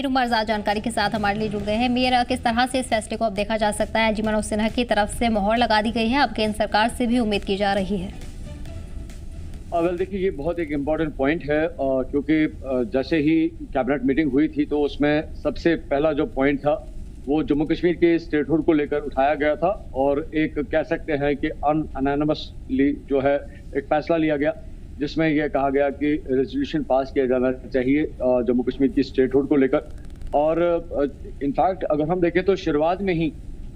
उमर जानकारी के साथ हमारे लिए जुड़ गए हैं। मेयर, किस तरह से इस फैसले को अब देखा जा सकता है? जी मनोज सिन्हा की तरफ से मोहर लगा दी गई है, अब केंद्र सरकार से भी उम्मीद की जा रही है। वेल देखिए, ये बहुत एक इम्पॉर्टेंट पॉइंट है क्योंकि जैसे ही कैबिनेट मीटिंग हुई थी तो उसमें सबसे पहला जो पॉइंट था वो जम्मू कश्मीर के स्टेटहुड को लेकर उठाया गया था और एक कह सकते हैं कि अनएनमसली जो है एक फैसला लिया गया जिसमें यह कहा गया कि रेजोल्यूशन पास किया जाना चाहिए जम्मू कश्मीर की स्टेटहुड को लेकर। और इनफैक्ट अगर हम देखें तो शुरुआत में ही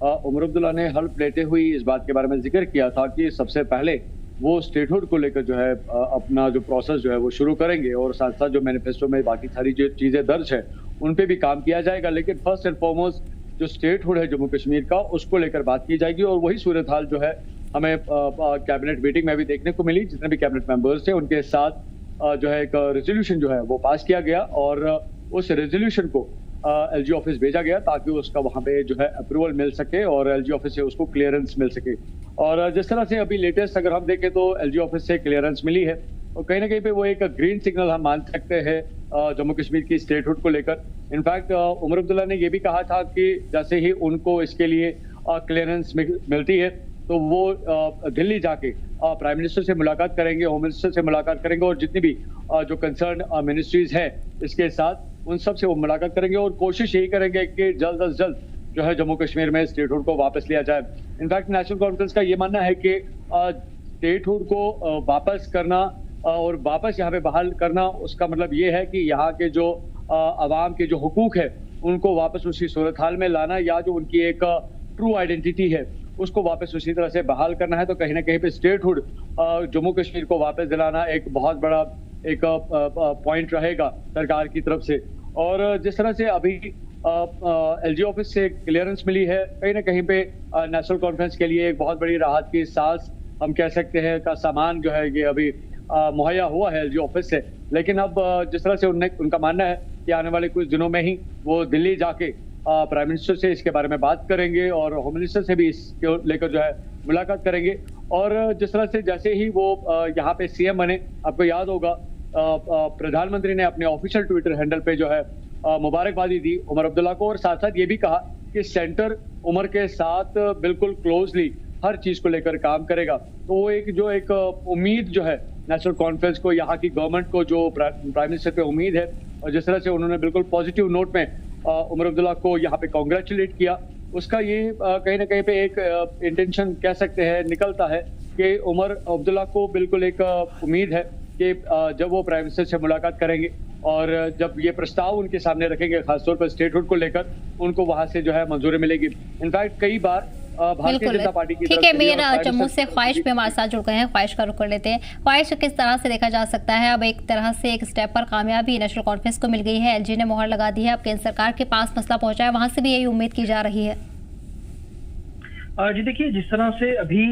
उमर अब्दुल्ला ने हल्फ लेते हुए इस बात के बारे में जिक्र किया था कि सबसे पहले वो स्टेटहुड को लेकर जो है अपना जो प्रोसेस जो है वो शुरू करेंगे और साथ साथ जो मैनिफेस्टो में बाकी सारी जो चीजें दर्ज है उन पे भी काम किया जाएगा। लेकिन फर्स्ट एंड फॉरमोस्ट जो स्टेटहुड है जम्मू कश्मीर का उसको लेकर बात की जाएगी और वही सूरत हाल जो है हमें कैबिनेट मीटिंग में भी देखने को मिली। जितने भी कैबिनेट मेंबर्स थे उनके साथ जो है एक रेजोल्यूशन जो है वो पास किया गया और उस रेजोल्यूशन को एलजी ऑफिस भेजा गया ताकि उसका वहां पे जो है अप्रूवल मिल सके और एलजी ऑफिस से उसको क्लियरेंस मिल सके। और जिस तरह से अभी लेटेस्ट अगर हम देखें तो एलजी ऑफिस से क्लियरेंस मिली है और कहीं ना कहीं पे वो एक ग्रीन सिग्नल हम मान सकते हैं जम्मू कश्मीर की स्टेटहुड को लेकर। इनफैक्ट उमर अब्दुल्ला ने ये भी कहा था कि जैसे ही उनको इसके लिए क्लियरेंस मिलती है तो वो दिल्ली जाके प्राइम मिनिस्टर से मुलाकात करेंगे, होम मिनिस्टर से मुलाकात करेंगे और जितनी भी जो कंसर्न मिनिस्ट्रीज है इसके साथ उन सब से वो मुलाकात करेंगे और कोशिश यही करेंगे कि जल्द अज जल्द जो है जम्मू कश्मीर में स्टेटहुड को वापस लिया जाए। इनफैक्ट नेशनल कॉन्फ्रेंस का ये मानना है कि स्टेटहुड को वापस करना और वापस यहाँ पे बहाल करना उसका मतलब ये है कि यहाँ के जो अवाम के जो हुकूक है उनको वापस उसी सूरत हाल में लाना या जो उनकी एक ट्रू आइडेंटिटी है उसको वापस उसी तरह से बहाल करना है। तो कहीं ना कहीं पे स्टेटहुड जम्मू कश्मीर को वापस दिलाना एक बहुत बड़ा एक पॉइंट रहेगा सरकार की तरफ से। और जिस तरह से अभी एलजी ऑफिस से क्लियरेंस मिली है कहीं ना कहीं पे नेशनल कॉन्फ्रेंस के लिए एक बहुत बड़ी राहत की सांस हम कह सकते हैं का सामान जो है ये अभी मुहैया हुआ है एलजी ऑफिस से। लेकिन अब जिस तरह से उनका मानना है कि आने वाले कुछ दिनों में ही वो दिल्ली जाके प्राइम मिनिस्टर से इसके बारे में बात करेंगे और होम मिनिस्टर से भी इसको लेकर जो है मुलाकात करेंगे। और जिस तरह से जैसे ही वो यहाँ पे सीएम बने, आपको याद होगा प्रधानमंत्री ने अपने ऑफिशियल ट्विटर हैंडल पे जो है मुबारकबादी दी उमर अब्दुल्ला को और साथ साथ ये भी कहा कि सेंटर उमर के साथ बिल्कुल क्लोजली हर चीज को लेकर काम करेगा। तो वो एक उम्मीद जो है नेशनल कॉन्फ्रेंस को, यहाँ की गवर्नमेंट को जो प्राइम मिनिस्टर पे उम्मीद है और जिस तरह से उन्होंने बिल्कुल पॉजिटिव नोट में उमर अब्दुल्ला को यहाँ पे कॉन्ग्रेचुलेट किया, उसका ये कहीं ना कहीं पे एक इंटेंशन कह सकते हैं निकलता है कि उमर अब्दुल्ला को बिल्कुल एक उम्मीद है कि जब वो प्राइम मिनिस्टर से मुलाकात करेंगे और जब ये प्रस्ताव उनके सामने रखेंगे खासतौर पर स्टेटहुड को लेकर, उनको वहां से जो है मंजूरी मिलेगी। इनफैक्ट कई बार भारतीय जनता पार्टी की ठीक है मेयर, जम्मू से ख्वाहिश पे हमारे साथ जुड़ गए हैं, ख्वाहिश का रुख कर लेते हैं। ख्वाहिश किस तरह से देखा जा सकता है? अब एक तरह से एक स्टेप पर कामयाबी नेशनल कॉन्फ्रेंस को मिल गई है, एलजी ने मोहर लगा दी है, अब केंद्र सरकार के पास मसला पहुंचा है, वहां से भी यही उम्मीद की जा रही है। जी देखिए, जिस तरह से अभी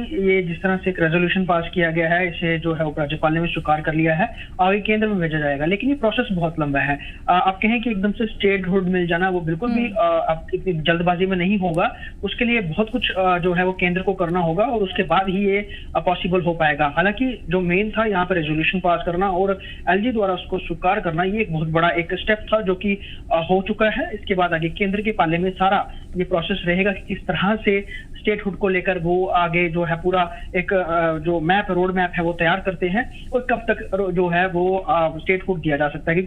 जिस तरह से एक रेजोल्यूशन पास किया गया है इसे जो है उपराज्यपाल ने भी स्वीकार कर लिया है, आगे केंद्र में भेजा जाएगा। लेकिन ये प्रोसेस बहुत लंबा है। आप कहें कि एकदम से स्टेटहुड मिल जाना वो बिल्कुल भी अब इतनी जल्दबाजी में नहीं होगा। उसके लिए बहुत कुछ जो है वो केंद्र को करना होगा और उसके बाद ही ये पॉसिबल हो पाएगा। हालांकि जो मेन था यहाँ पर रेजोल्यूशन पास करना और एलजी द्वारा उसको स्वीकार करना, ये एक बहुत बड़ा एक स्टेप था जो कि हो चुका है। इसके बाद आगे केंद्र के पाले में सारा ये प्रोसेस रहेगा कि किस तरह से स्टेटहुड को लेकर वो आगे जो है पूरा एक जो रोड मैप है वो तैयार करते हैं और कब तक जो है वो स्टेटहुड दिया जा सकता है।